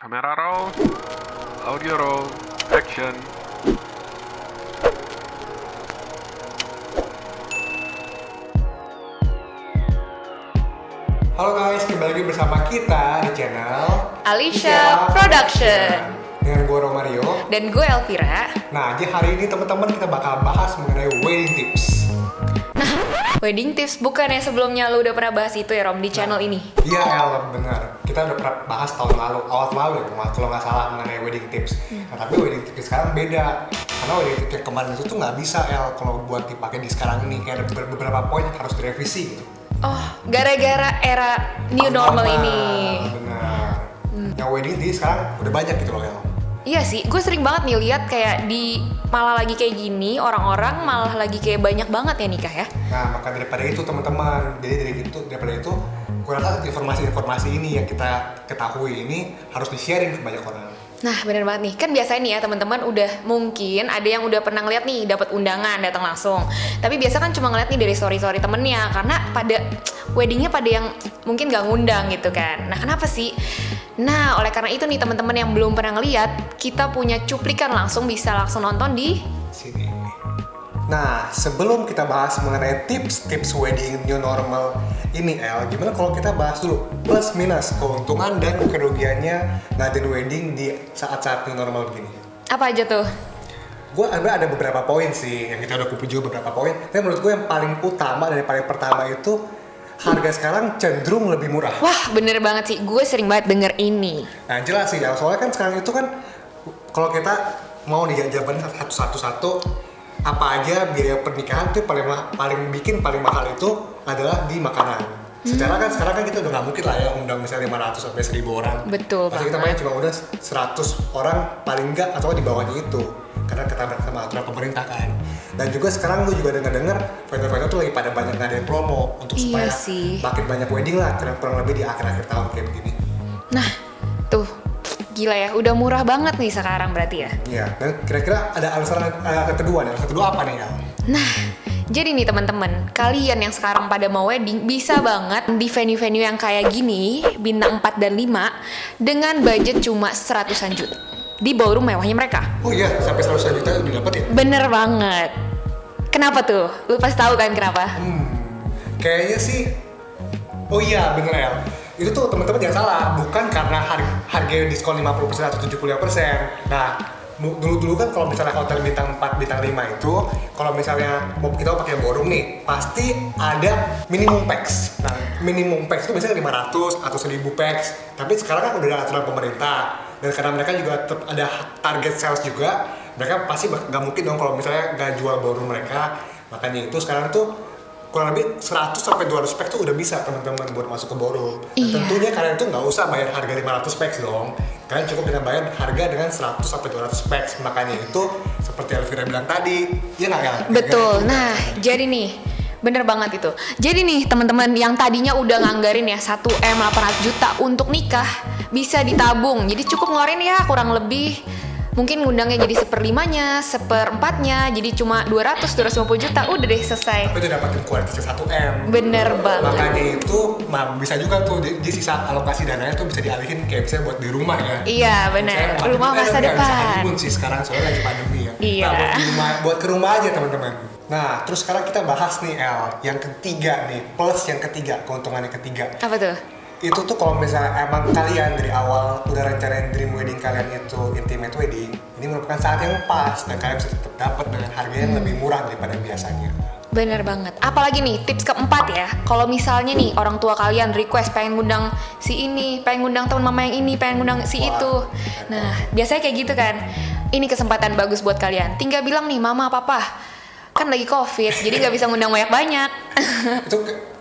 Kamera roll, audio roll, action. Halo guys, kembali lagi bersama kita di channel Alicia Production. Dengan gue Romario. Dan gue Elvira. Nah, jadi hari ini teman-teman kita bakal bahas mengenai wedding tips. Wedding tips bukan ya, sebelumnya lu udah pernah bahas itu ya Rom di channel ini? Iya El, benar. Kita udah pernah bahas tahun lalu, awal tahun lalu ya kalau nggak salah mengenai wedding tips. Nah, tapi wedding tips sekarang beda. Karena wedding tips yang kemarin itu tuh nggak bisa El kalau buat dipakai di sekarang ini. Kayak ada beberapa poin yang harus direvisi gitu. Oh, gara-gara era new normal ini. Benar. Yang wedding di sekarang udah banyak gitu loh El. Iya sih, gue sering banget nih lihat kayak di malah lagi kayak gini, orang-orang malah lagi kayak banyak banget ya nikah ya. Nah, maka daripada itu teman-teman, daripada itu, gue rasa informasi-informasi ini yang kita ketahui ini harus di-sharing ke banyak orang. Nah, bener banget nih. Kan biasanya nih ya teman-teman udah mungkin ada yang udah pernah ngeliat nih dapat undangan datang langsung. Tapi biasa kan cuma ngeliat nih dari story-story temennya karena pada weddingnya pada yang mungkin gak ngundang gitu kan. Nah, kenapa sih? Nah, oleh karena itu nih teman-teman yang belum pernah ngeliat, kita punya cuplikan langsung, bisa langsung nonton di Sini. Nah, sebelum kita bahas mengenai tips-tips wedding new normal ini El, gimana kalau kita bahas dulu plus minus keuntungan dan kerugiannya ngadain wedding di saat-saat new normal begini. apa aja tuh? Gue ada beberapa poin sih yang kita udah kumpul juga beberapa poin. Tapi menurut gue yang paling utama dan yang paling pertama itu harga sekarang cenderung lebih murah. Wah, bener banget sih. Gue sering banget denger ini. Nah jelas sih ya, soalnya kan sekarang itu kan kalau kita mau nih jawaban satu-satu apa aja biaya pernikahan tuh paling mahal itu adalah di makanan. Secara kan sekarang kan kita udah nggak mungkin lah ya undang misalnya 500 sampai 1000 orang. Betul Pasti kita main cuma udah 100 orang paling enggak atau di bawahnya itu. Karena ketabrak sama aturan pemerintah kan. Dan juga sekarang gue juga dengar vendor-vendor tuh lagi pada banyak ngadain promo untuk supaya makin banyak wedding lah kurang lebih di akhir-akhir tahun kayak begini. Nah, tuh gila ya, udah murah banget nih sekarang berarti ya. Iya, dan kira-kira ada alasan kedua nih. Alasan kedua apa nih, Al? Nah, jadi nih teman-teman, kalian yang sekarang pada mau wedding bisa banget di venue-venue yang kayak gini, bintang 4 dan 5 dengan budget cuma 100-an juta di ballroom mewahnya mereka. Oh iya, sampai 100 juta udah dapat ya? Bener banget. Kenapa tuh? Lu pasti tahu kan kenapa? Kayaknya sih, oh iya bener El. Itu tuh teman-teman jangan salah, bukan karena harga diskon 50% atau 75%. Nah, dulu kan kalau misalnya hotel bintang 4, bintang 5 itu, kalau misalnya kita mau pakai ballroom nih, pasti ada minimum packs. Nah, minimum packs itu biasanya 500 atau 1000 packs. Tapi sekarang kan udah ada aturan pemerintah. Dan karena mereka juga ada target sales juga, mereka pasti nggak mungkin dong kalau misalnya nggak jual ballroom mereka. Makanya itu sekarang tuh kurang lebih 100 sampai 200 packs tuh udah bisa teman-teman buat masuk ke ballroom. Dan tentunya kalian tuh nggak usah bayar harga 500 packs dong. Kalian cukup dengan bayar harga dengan 100 sampai 200 packs. Makanya itu seperti Elvira bilang tadi, ya nggak ya? Betul. Nah, jadi nih bener banget itu. Jadi nih teman-teman yang tadinya udah nganggarin ya 1M 800 juta untuk nikah bisa ditabung. Jadi cukup ngeluarin ya kurang lebih mungkin ngundangnya jadi 1/5-nya, 1/4-nya, jadi cuma 250 juta, udah deh selesai. Tapi itu dapatin kualitasnya 1M. Bener banget. Makanya itu bisa juga tuh di sisa alokasi dananya tuh bisa dialihin kayak misalnya buat di rumah ya. Iya bener, rumah masa depan. Bisa honeymoon sih sekarang soalnya lagi pandemi ya. Iya. Nah, buat ke rumah aja teman-teman. Nah terus sekarang kita bahas nih El, yang ketiga nih, plus yang ketiga, keuntungan yang ketiga. Apa tuh? Itu tuh kalau misalnya emang kalian dari awal udah rencanain dream wedding kalian itu intimate wedding, ini merupakan saat yang pas dan kalian bisa tetap dapat dengan harga yang lebih murah daripada biasanya. Bener banget. Apalagi nih tips keempat ya. Kalau misalnya nih orang tua kalian request pengen ngundang si ini, pengen ngundang teman mama yang ini, pengen ngundang si itu. Nah biasanya kayak gitu kan. Ini kesempatan bagus buat kalian. Tinggal bilang nih mama papa, kan lagi covid, jadi nggak bisa ngundang banyak-banyak.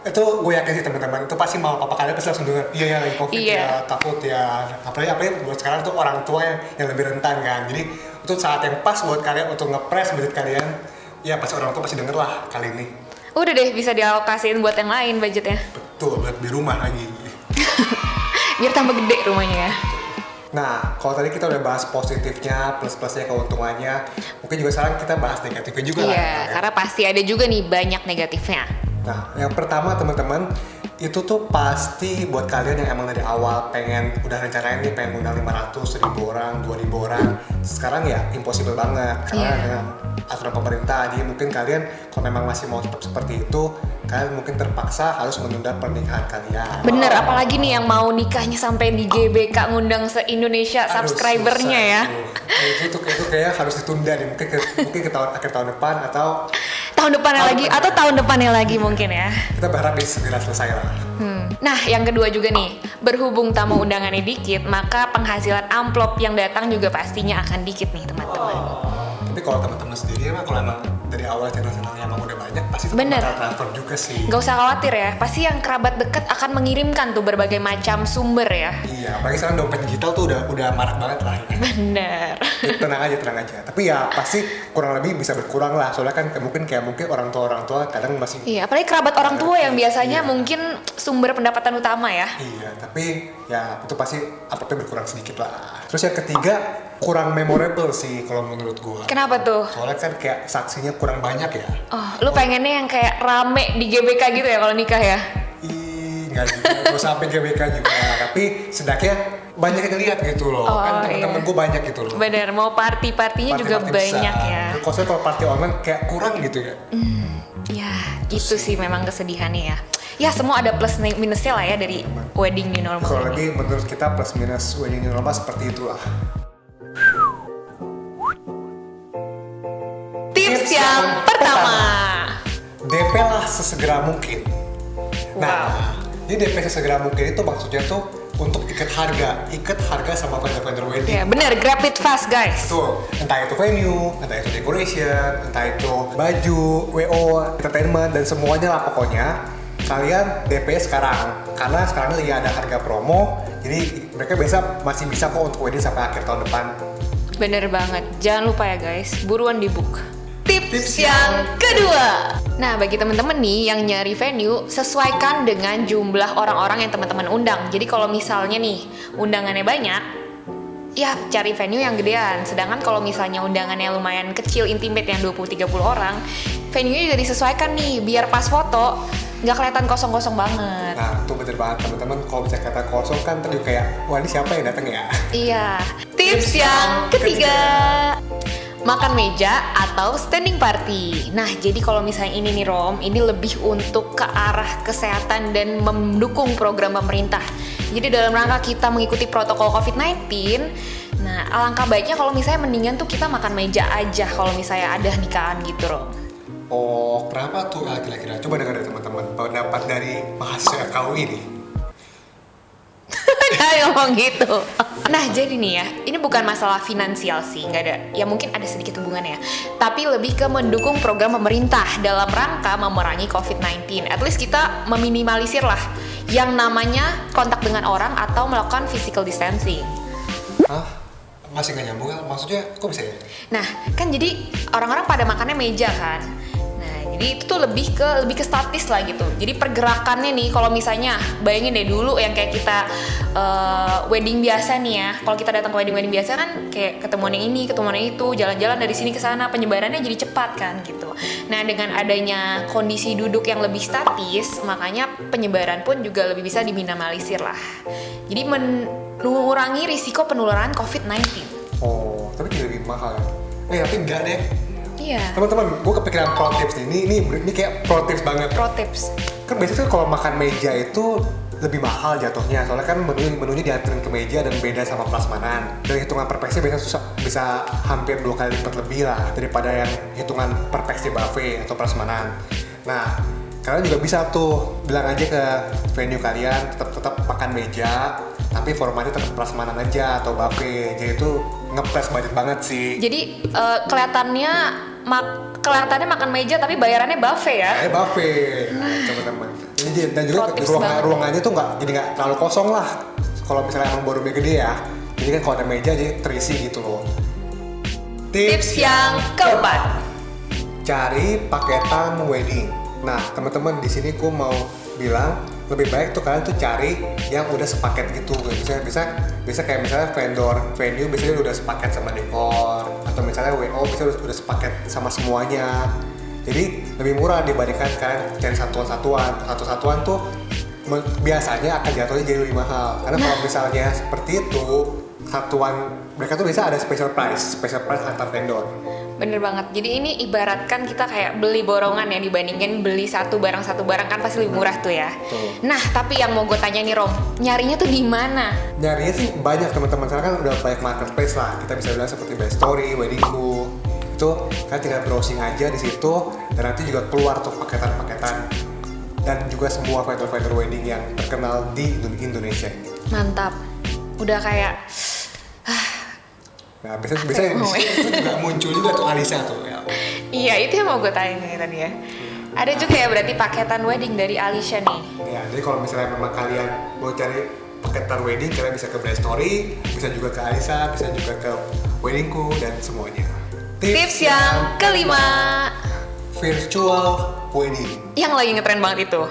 itu gue yakin sih teman-teman, itu pasti mau papa kalian pasti langsung dengar iya ya lagi covid ya, takut ya, apalagi buat sekarang tuh orang tua yang lebih rentan kan. Jadi itu saat yang pas buat kalian untuk ngepres budget kalian, ya pasti orang tua pasti denger lah kali ini. Udah deh bisa dialokasiin buat yang lain budgetnya. Betul, buat di rumah lagi. Biar tambah gede rumahnya ya. Nah, kalau tadi kita udah bahas positifnya, plus-plusnya, keuntungannya, mungkin juga sekarang kita bahas negatifnya juga lah. Iya, karena pasti ada juga nih banyak negatifnya. Nah, yang pertama teman-teman, itu tuh pasti buat kalian yang emang dari awal pengen udah rencanain nih pengen undang 500.000 orang, 2.000 orang. Sekarang ya impossible banget karena dengan aturan pemerintah. Jadi mungkin kalian kalau memang masih mau tetap seperti itu, kalian mungkin terpaksa harus menunda pernikahan kalian. Bener, apalagi nih yang mau nikahnya sampai di GBK ngundang se-Indonesia Aduh, subscribernya susah ya. Itu kayak harus ditunda nih, mungkin ke akhir tahun depan atau Tahun depannya lagi atau tahun depannya lagi mungkin ya. kita berharap bisa segera selesai lah. Nah, yang kedua juga nih, berhubung tamu undangannya dikit, maka penghasilan amplop yang datang juga pastinya akan dikit nih teman-teman. Tapi kalau teman-teman sendiri emang kalau emang dari awal channel-channelnya emang udah banyak pasti tetap Bener. bakal transfer juga sih. Gak usah khawatir ya, pasti yang kerabat dekat akan mengirimkan tuh berbagai macam sumber ya. Iya, apalagi sekarang dompet digital tuh udah marak banget lah. Bener. Tenang aja. Tapi ya pasti kurang lebih bisa berkurang lah. Soalnya kan mungkin orang tua kadang masih. Iya, apalagi kerabat orang tua yang biasanya Iya. mungkin sumber pendapatan utama ya. Iya, tapi ya itu pasti uploadnya berkurang sedikit lah. Terus yang ketiga kurang memorable sih kalau menurut gua. Kenapa tuh? Soalnya kan kayak saksinya kurang banyak ya. Oh, lu pengennya yang kayak rame di GBK gitu ya kalau nikah ya? Nggak juga, gak sampai GBK juga. Tapi setidaknya banyak yang lihat gitu loh. Oh, Kan temen-temen iya. gue banyak gitu loh. Bener, mau party-partinya juga Party-party banyak besar. ya. Kalau party online kayak kurang gitu ya. Ya, itu sih memang kesedihannya ya. Ya, semua ada plus minusnya lah ya dari wedding new normal Kalau ini. lagi menurut kita plus minus wedding new normal seperti itulah. Tips yang pertama. DP lah sesegera mungkin. Nah, di DP sesegera mungkin itu maksudnya tuh untuk ikat harga sama vendor-vendor wedding. Ya, bener, grab it fast guys. Tuh, entah itu venue, entah itu decoration, entah itu baju, WO, entertainment, dan semuanya lah pokoknya. Kalian DP sekarang, karena sekarang lagi ada harga promo, jadi mereka masih bisa kok untuk wedding sampai akhir tahun depan. Bener banget, jangan lupa ya guys, buruan di book. Tips Tips yang kedua. Nah, bagi teman-teman nih yang nyari venue, sesuaikan dengan jumlah orang-orang yang teman-teman undang. Jadi kalau misalnya nih undangannya banyak, ya cari venue yang gedean. Sedangkan kalau misalnya undangannya lumayan kecil, intimate yang 20-30 orang, venue-nya juga disesuaikan nih biar pas foto nggak kelihatan kosong-kosong banget. Nah, itu bener banget teman-teman. Kalau bisa kata kosong kan tadi kayak, wah ini siapa yang datang ya? Iya. Tips yang ketiga. Makan meja atau standing party. Nah, jadi kalau misalnya ini nih Rom, ini lebih untuk ke arah kesehatan dan mendukung program pemerintah. Jadi dalam rangka kita mengikuti protokol COVID-19, nah alangkah baiknya kalau misalnya mendingan tuh kita makan meja aja kalau misalnya ada nikahan gitu Rom. Oh, kenapa tuh kira-kira? Coba dengar dari teman-teman pendapat dari mahasiswa FKUI ini. Jangan ngomong gitu. Nah jadi nih ya, ini bukan masalah finansial sih, nggak ada. Ya mungkin ada sedikit hubungannya, tapi lebih ke mendukung program pemerintah dalam rangka memerangi COVID-19. At least kita meminimalisir lah yang namanya kontak dengan orang atau melakukan physical distancing. Hah? Masih nggak nyambung? Maksudnya kok bisa ya? Nah kan jadi orang-orang pada makannya meja kan. Nah jadi itu tuh lebih ke statis lah gitu. Jadi pergerakannya nih kalau misalnya bayangin deh dulu yang kayak kita wedding biasa nih ya. Kalau kita datang ke wedding biasa kan kayak ketemuan yang ini, ketemuan yang itu, jalan-jalan dari sini ke sana, penyebarannya jadi cepat kan gitu. Nah dengan adanya kondisi duduk yang lebih statis, makanya penyebaran pun juga lebih bisa diminimalisir lah. Jadi mengurangi risiko penularan COVID-19. Oh, tapi jadi lebih mahal ya? Tapi enggak deh. Iya. Teman-teman, gue kepikiran pro tips nih. Ini kayak pro tips banget. Pro tips. Kan biasanya tuh kalau makan meja itu lebih mahal jatuhnya. Soalnya kan menunya dianterin ke meja dan beda sama prasmanan. Dan hitungan per pax bisa hampir 2 kali lipat lebih lah daripada yang hitungan per pax di buffet atau prasmanan. Nah, kalian juga bisa tuh bilang aja ke venue kalian tetap makan meja, tapi formatnya tetap prasmanan aja atau buffet. Jadi itu ngepres budget banget sih. Jadi kelihatannya makan meja tapi bayarannya buffet ya. Buffet. Nah, teman-teman. Dan juga Pro tips banget. ruangannya tuh jadi nggak terlalu kosong lah. Kalau misalnya emang baru gede ya. Jadi kan kalau ada meja jadi terisi gitu loh. Tips yang keempat. Cari paketan wedding. Nah, teman-teman di sini gue mau bilang lebih baik tuh kalian tuh cari yang udah sepaket gitu. Bisa kayak misalnya venue biasanya udah sepaket sama dekor, atau misalnya WO bisa udah sepaket sama semuanya. Jadi lebih murah dibandingkan kalian cari satuan-satuan. Satu-satuan tuh biasanya akan jatuhnya jadi lebih mahal. Karena kalau misalnya seperti itu, satuan mereka tuh biasa ada special price antar vendor. Bener banget. Jadi ini ibaratkan kita kayak beli borongan ya dibandingin beli satu barang kan pasti lebih murah tuh ya. Betul. Nah, tapi yang mau gue tanya nih Rom, nyarinya tuh di mana? Nyarinya sih banyak teman-teman, sekarang kan udah banyak marketplace lah. Kita bisa bilang seperti Best Story, Weddingku. Itu kan tinggal browsing aja di situ dan nanti juga keluar tuh paketan-paketan dan juga semua vendor-vendor wedding yang terkenal di Indonesia ini. Mantap. Udah kayak Nah, biasanya di situ juga muncul juga tuh Alisa tuh ya. Iya, itu yang mau gue tanya nih tadi ya. Ada juga ya berarti paketan wedding dari Alicia nih. Ya, jadi kalau misalnya memang kalian mau cari paketan wedding, kalian bisa ke Best Story, bisa juga ke Alisa, bisa juga ke Weddingku dan semuanya. Tips yang kelima, virtual wedding. yang lagi ngetren banget itu.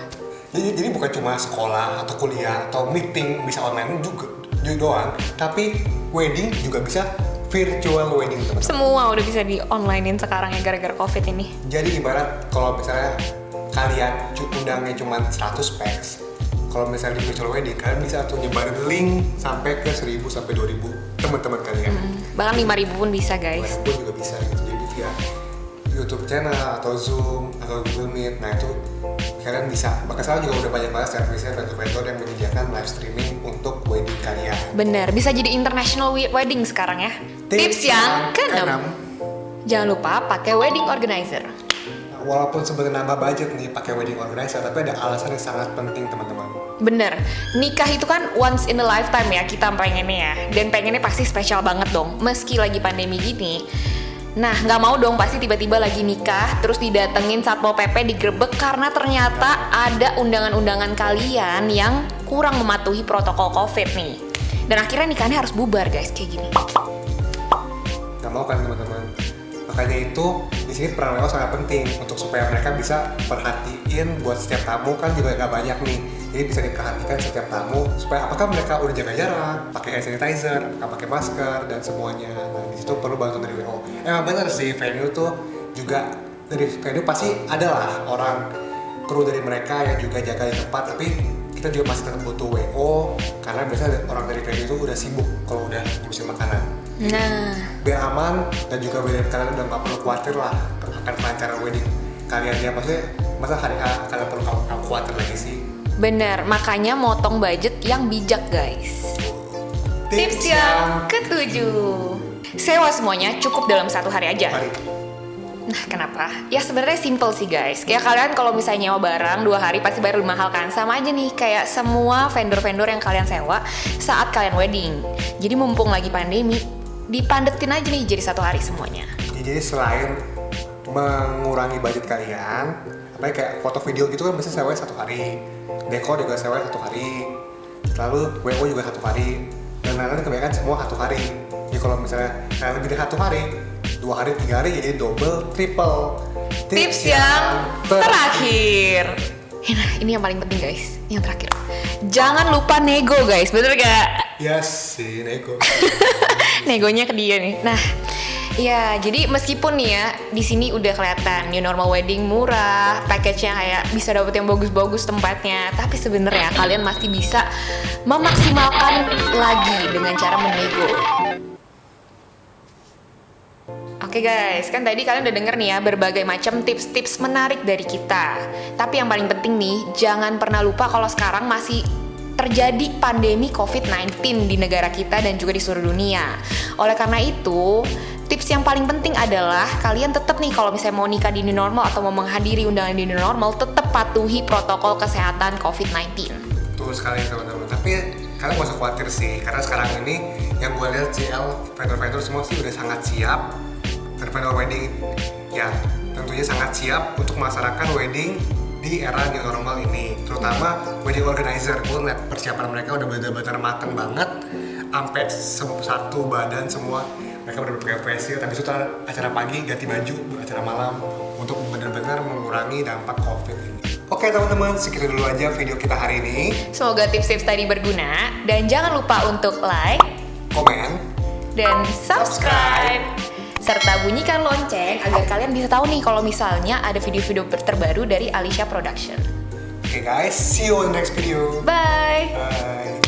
Jadi bukan cuma sekolah atau kuliah atau meeting bisa online juga doang, tapi wedding juga bisa virtual wedding teman-teman. Semua udah bisa di onlinein sekarang ya gara-gara COVID ini. Jadi ibarat kalau misalnya kalian undangnya cuma 100 packs, kalau misalnya di virtual wedding kalian bisa tuh nyebarin link sampai ke 1000 sampai 2000 teman-teman kalian. Bahkan 5.000 pun bisa guys. Pun juga bisa gitu. Jadi via YouTube channel atau Zoom atau Google Meet, nah itu kalian bisa. Bahkan sekarang juga udah banyak banget servisnya vendor-vendor yang menyediakan live streaming untuk wedding kalian. Bener, bisa jadi international wedding sekarang ya. Tips yang keenam, jangan lupa pakai wedding organizer. Nah, walaupun sebenarnya nambah budget nih pakai wedding organizer, tapi ada alasan yang sangat penting teman-teman. Bener, nikah itu kan once in a lifetime ya kita pengennya ya. Dan pengennya pasti spesial banget dong, meski lagi pandemi gini. Nah, nggak mau dong pasti tiba-tiba lagi nikah, terus didatengin Satpol PP digerebek karena ternyata ada undangan-undangan kalian yang kurang mematuhi protokol COVID nih. Dan akhirnya nikahnya harus bubar guys, kayak gini. Nggak mau kan teman-teman? Makanya itu di sini peran WO sangat penting untuk supaya mereka bisa perhatiin buat setiap tamu kan juga nggak banyak nih. Jadi bisa diperhatikan setiap tamu supaya apakah mereka udah jaga jarak, pakai hand sanitizer, nggak pakai masker dan semuanya. Nah di situ perlu bantuan dari WO. Emang bener sih venue tuh juga dari venue pasti ada lah orang kru dari mereka yang juga jaga di tempat, tapi kita juga masih tetap butuh WO karena biasanya orang dari venue itu udah sibuk kalau udah ngurusin makanan. Nah, Biar aman dan juga biar kalian udah nggak perlu khawatir lah akan kelancaran wedding kalian ya. Maksudnya masa hari A kalian perlu khawatir lagi sih. bener, makanya motong budget yang bijak guys. Tips yang ketujuh, sewa semuanya cukup dalam 1 hari aja. Mari. Nah, kenapa? Ya sebenarnya simple sih guys. Kayak kalian kalau misalnya nyewa barang 2 hari pasti bayar lebih mahal kan? Sama aja nih kayak semua vendor-vendor yang kalian sewa saat kalian wedding. Jadi mumpung lagi pandemi, dipandetin aja nih jadi 1 hari semuanya. Jadi selain mengurangi budget kalian, apalagi kayak foto video gitu kan biasanya sewa 1 hari, dekor juga sewa 1 hari, lalu WO juga 1 hari, dan lain-lain kebanyakan semua 1 hari. Jadi kalau misalnya kalian lebih dari 1 hari, 2 hari, 3 hari jadi double, triple. Tips yang terakhir. Nah, ini yang paling penting guys, yang terakhir. Jangan lupa nego guys, bener gak? Yes, sih, nego. Negonya ke dia nih. Nah, ya jadi meskipun nih ya di sini udah kelihatan new normal wedding murah, package-nya kayak bisa dapet yang bagus-bagus tempatnya, tapi sebenarnya kalian masih bisa memaksimalkan lagi dengan cara menego. Oke guys, kan tadi kalian udah denger nih ya berbagai macam tips-tips menarik dari kita. Tapi yang paling penting nih, jangan pernah lupa kalau sekarang masih terjadi pandemi COVID-19 di negara kita dan juga di seluruh dunia. Oleh karena itu, tips yang paling penting adalah kalian tetap nih kalau misalnya mau nikah di new normal atau mau menghadiri undangan di new normal, tetap patuhi protokol kesehatan COVID-19. Betul sekali teman-teman. Tapi kalian gak usah khawatir sih, karena sekarang ini yang gue lihat CL vendor-vendor semua sih udah sangat siap. Vendor wedding ya tentunya sangat siap untuk melaksanakan wedding di era new normal ini, terutama wedding organizer. Gue ngeliat persiapan mereka udah benar-benar mateng banget, sampai satu badan semua mereka udah pakai facial, tapi itu acara pagi ganti baju, acara malam untuk benar-benar mengurangi dampak COVID ini. Oke teman-teman, segitu dulu aja video kita hari ini. Semoga tips-tips tadi berguna dan jangan lupa untuk like, Komen, dan subscribe. Serta bunyikan lonceng agar kalian bisa tahu nih kalau misalnya ada video-video terbaru dari Alicia Production. Oke guys, see you on the next video. Bye. Bye.